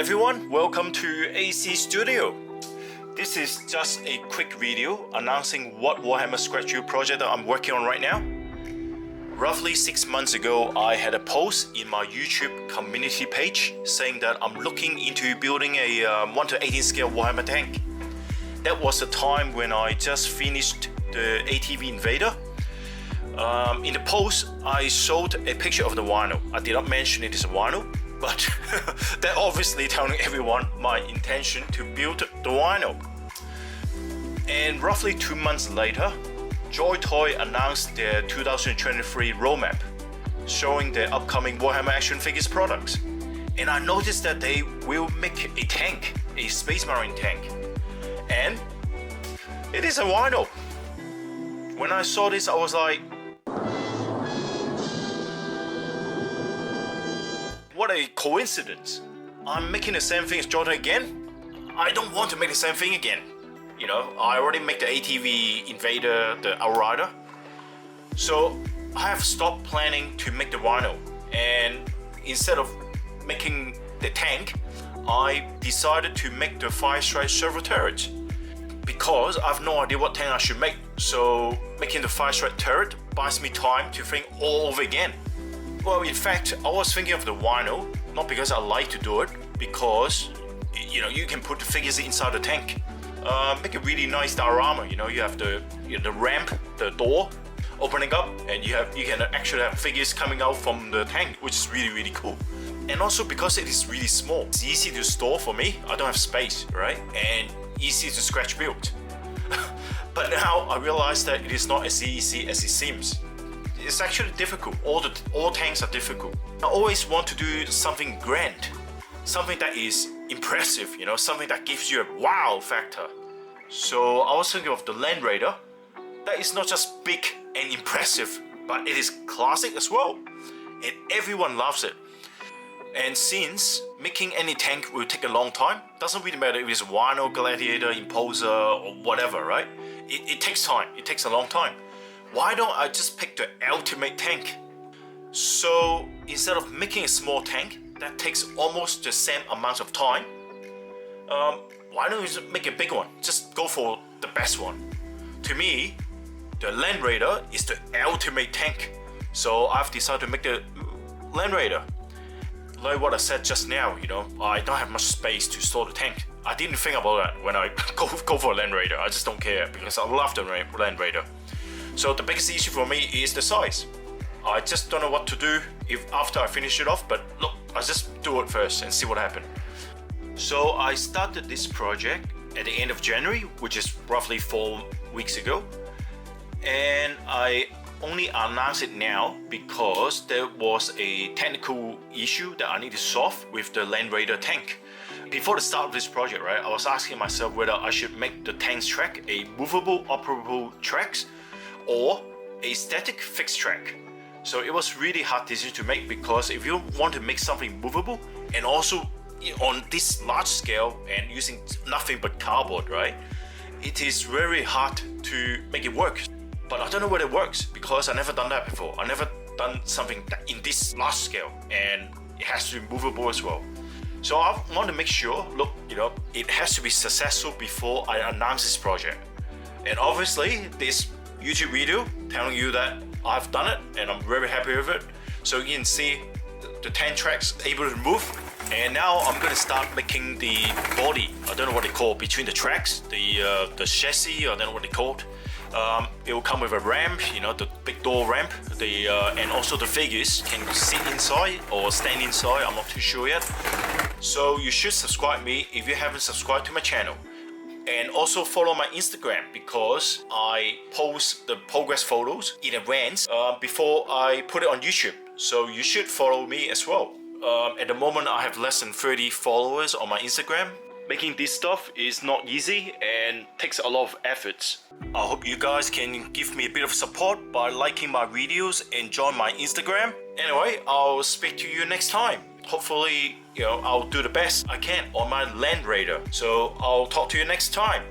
everyone, welcome to AC Studio. This is just a quick video announcing what Warhammer Scratch Build project that I'm working on right now. Roughly 6 months ago, I had a post in my YouTube community page saying that I'm looking into building a 1:18 scale Warhammer tank. That was the time when I just finished the ATV Invader. In the post, I showed a picture of the vinyl. I did not mention it is a vinyl, but that obviously telling everyone my intention to build the vinyl. And roughly 2 months later, Joytoy announced their 2023 roadmap, showing their upcoming Warhammer action figures products. And I noticed that they will make a tank, a Space Marine tank. And it is a vinyl. When I saw this, I was like, what a coincidence. I'm making the same thing as Joytoy again. I don't want to make the same thing again. You know, I already made the ATV Invader, the RAIDER. So I have stopped planning to make the vinyl. And instead of making the tank, I decided to make the 5-stripe servo turret. Because I have no idea what tank I should make. So making the 5-stripe turret buys me time to think all over again. Well, in fact, I was thinking of the vinyl, not because I like to do it, because you know you can put the figures inside the tank. Make a really nice diorama. You know, you have the ramp, the door opening up, and you can actually have figures coming out from the tank, which is really cool. And also because it is really small, it's easy to store for me. I don't have space, right? And easy to scratch build. But now I realize that it is not as easy as it seems. It's actually difficult. All tanks are difficult. I always want to do something grand, something that is impressive, you know, something that gives you a wow factor. So I was thinking of the Land Raider. That is not just big and impressive, but it is classic as well, and everyone loves it. And since making any tank will take a long time, doesn't really matter if it's Vinyl, Gladiator, Imposer, or whatever, right? It takes time. It takes a long time. Why don't I just pick the ultimate tank? So instead of making a small tank that takes almost the same amount of time, why don't we just make a big one? Just go for the best one. To me, the Land Raider is the ultimate tank. So I've decided to make the Land Raider. Like what I said just now, you know, I don't have much space to store the tank. I didn't think about that when I go for a Land Raider. I just don't care because I love the Land Raider. So the biggest issue for me is the size. I just don't know what to do after I finish it off, but look, I just do it first and see what happens. So I started this project at the end of January, which is roughly 4 weeks ago. And I only announced it now because there was a technical issue that I need to solve with the Land Raider tank. Before the start of this project, right, I was asking myself whether I should make the tank's track a movable, operable tracks or a static fixed track. So it was really hard decision to make, because if you want to make something movable and also on this large scale and using nothing but cardboard, right, it is very hard to make it work. But I don't know whether it works because I never done that before. I never done something in this large scale, and it has to be movable as well. So I want to make sure, look, you know, it has to be successful before I announce this project. And obviously this YouTube video telling you that I've done it and I'm very happy with it. So you can see the 10 tracks able to move. And now I'm going to start making the body. I don't know what they call between the tracks, the chassis, I don't know what they call it. It will come with a ramp, you know, the big door ramp, and also the figures can sit inside or stand inside. I'm not too sure yet. So you should subscribe me if you haven't subscribed to my channel. And also follow my Instagram, because I post the progress photos in advance before I put it on YouTube. So you should follow me as well. At the moment I have less than 30 followers on my Instagram. Making this stuff is not easy and takes a lot of efforts. I hope you guys can give me a bit of support by liking my videos and join my Instagram. Anyway, I'll speak to you next time. Hopefully, you know, I'll do the best I can on my Land Raider. So I'll talk to you next time.